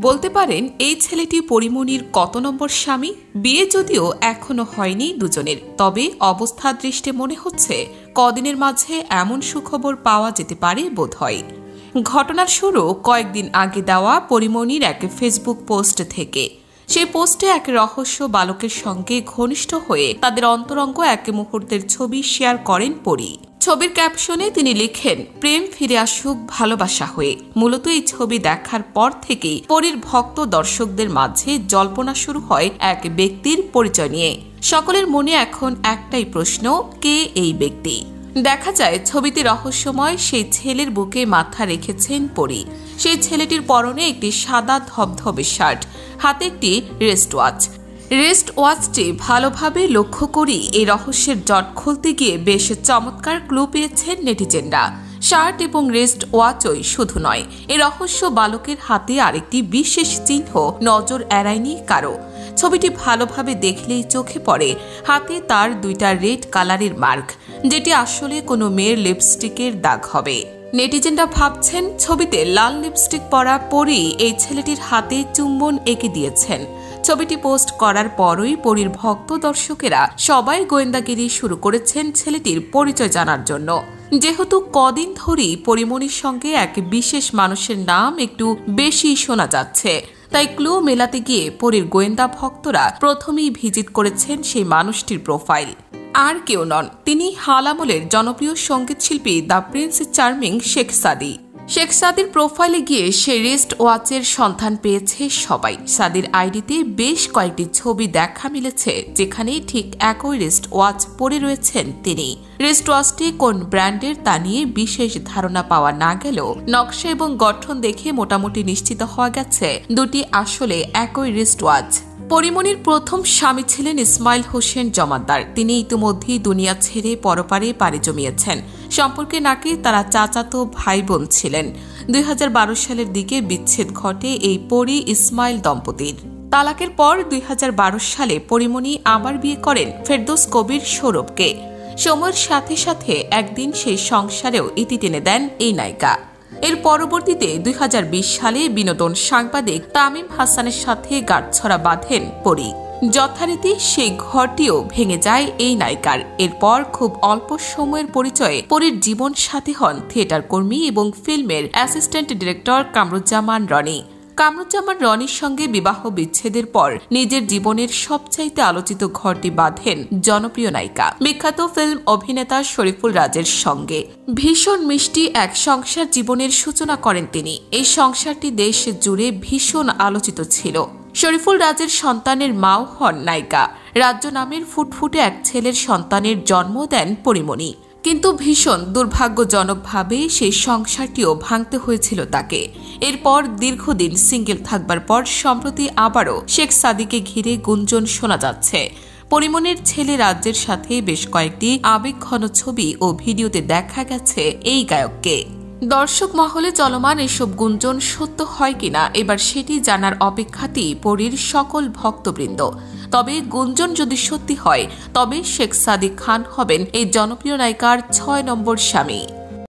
বলতে পারেন এই ছেলেটি পরিমণির কত নম্বর স্বামী? বিয়ে যদিও এখনো হয়নি দুজনের, তবে অবস্থার দৃষ্টে মনে হচ্ছে কদিনের মাঝে এমন সুখবর পাওয়া যেতে পারে বোধহয়। ঘটনার শুরু কয়েকদিন আগে দেওয়া পরিমণির এক ফেসবুক পোস্ট থেকে। সেই পোস্টে এক রহস্য বালকের সঙ্গে ঘনিষ্ঠ হয়ে তাদের অন্তরঙ্গ এক মুহূর্তের ছবি শেয়ার করেন পরি। ছবির ক্যাপশনে তিনি লিখেন, প্রেম ফিরে আসুক ভালোবাসা হয়ে। মূলত এই ছবি দেখার পর থেকেই পরীর ভক্ত দর্শকদের মাঝে জল্পনা শুরু হয় এক ব্যক্তির পরিচয় নিয়ে। সকলের মনে এখন একটাই প্রশ্ন, কে এই ব্যক্তি? দেখা যায় ছবিতে রহস্যময় সেই ছেলের বুকে মাথা রেখেছেন পরি। সেই ছেলেটির পরনে একটি সাদা ধবধবে শার্ট, হাতে একটি রেস্ট ওয়াচ। রেস্ট ওয়াচটি ভালোভাবে লক্ষ্য করি এই রহস্যের জট খুলতে গিয়ে বেশ চমৎকার ক্লু পেয়েছেন নেটিজেনরা। শার্ট এবং রেস্ট ওয়াচই শুধু নয়, এই রহস্য বালকের হাতে আরেকটি বিশেষ চিহ্ন নজর এড়ায়নি কারো। ছবিটি ভালোভাবে দেখলেই চোখে পড়ে হাতে তার দুইটা রেড কালারের মার্ক, যেটি আসলে কোনো মেয়ের লিপস্টিকের দাগ হবে। নেটিজেনরা ভাবছেন ছবিতে লাল লিপস্টিক পরা পরি এই ছেলেটির হাতে চুম্বন এঁকে দিয়েছেন। ছবিটি পোস্ট করার পরই পরীর ভক্ত দর্শকেরা সবাই গোয়েন্দাগিরি শুরু করেছেন ছেলেটির পরিচয় জানার জন্য। যেহেতু কদিন ধরেই পরিমণির সঙ্গে এক বিশেষ মানুষের নাম একটু বেশি শোনা যাচ্ছে, তাই ক্লু মেলাতে গিয়ে পরীর গোয়েন্দা ভক্তরা প্রথমেই ভিজিট করেছেন সেই মানুষটির প্রোফাইল। আর কেউ নন, তিনি হাল আমলের জনপ্রিয় সঙ্গীতশিল্পী দ্য প্রিন্স চার্মিং শেখ সাদি। শেখ সাদির প্রোফাইলে গিয়ে সে রেস্ট ওয়াচের সন্ধান পেয়েছে সবাই। সাদির আইডিতে বেশ কয়েকটি ছবি দেখা মিলেছে, যেখানে ঠিক একই রেস্ট ওয়াচ পরে রয়েছেন তিনি। রেস্ট ওয়াচটি কোন ব্র্যান্ডের তা নিয়ে বিশেষ ধারণা পাওয়া না গেলেও নকশা এবং গঠন দেখে মোটামুটি নিশ্চিত হওয়া গেছে দুটি আসলে একই রেস্ট ওয়াচ। পরিমণির প্রথম স্বামী ছিলেন ইসমাইল হোসেন জমাদ্দার। তিনি ইতিমধ্যেই দুনিয়া ছেড়ে পরপারে পাড়ি জমিয়েছেন। সম্পর্কে নাকি তারা চাচাতো ভাই বোন ছিলেন। 2012 সালের দিকে বিচ্ছেদ ঘটে এই পরি ইসমাইল দম্পতির। তালাকের পর 2012 সালে পরিমণি আবার বিয়ে করেন ফেরদৌস কবির সৌরভকে। সময়ের সাথে সাথে একদিন সেই সংসারেও ইতি টেনে দেন এই নায়িকা। এর পরবর্তীতে 2020 সালে বিনোদন সাংবাদিক তামিম হাসানের সাথে গাঁটছড়া বাঁধেন পরি। যথারীতি সেই ঘরটিও ভেঙে যায় এই নায়িকার। এরপর খুব অল্প সময়ের পরিচয়ে পরীর জীবন সাথী হন থিয়েটার কর্মী এবং ফিল্মের অ্যাসিস্ট্যান্ট ডিরেক্টর কামরুজ্জামান রনি। কামরুজ্জামান রনির সঙ্গে বিবাহ বিচ্ছেদের পর নিজের জীবনের সবচাইতে আলোচিত ঘরটি বাঁধেন জনপ্রিয় নায়িকা বিখ্যাত ফিল্ম অভিনেতা শরীফুল রাজের সঙ্গে। ভীষণ মিষ্টি এক সংসার জীবনের সূচনা করেন তিনি। এই সংসারটি দেশ জুড়ে ভীষণ আলোচিত ছিল। শরীফুল রাজের সন্তানের মাও হন নায়িকা। রাজ্য নামের ফুটফুটে এক ছেলের সন্তানের জন্ম দেন পরিমণি। কিন্তু ভীষণ দুর্ভাগ্যজনকভাবে সেই সংসারটিও ভাঙতে হয়েছিল তাকে। এরপর দীর্ঘদিন সিঙ্গেল থাকবার পর সম্প্রতি আবারও শেখ সাদিকে ঘিরে গুঞ্জন শোনা যাচ্ছে। পরিমণির ছেলে রাজ্যের সাথে বেশ কয়েকটি আবেগঘন ছবি ও ভিডিওতে দেখা গেছে এই গায়ককে। দর্শক মহলে চলমান এসব গুঞ্জন সত্য হয় কিনা এবার সেটি জানার অপেক্ষাতেই পরীর সকল ভক্তবৃন্দ। তবে গুঞ্জন যদি সত্যি হয় তবে শেখ সাদিক খান হবেন এই জনপ্রিয় নায়িকার 6 নম্বর স্বামী।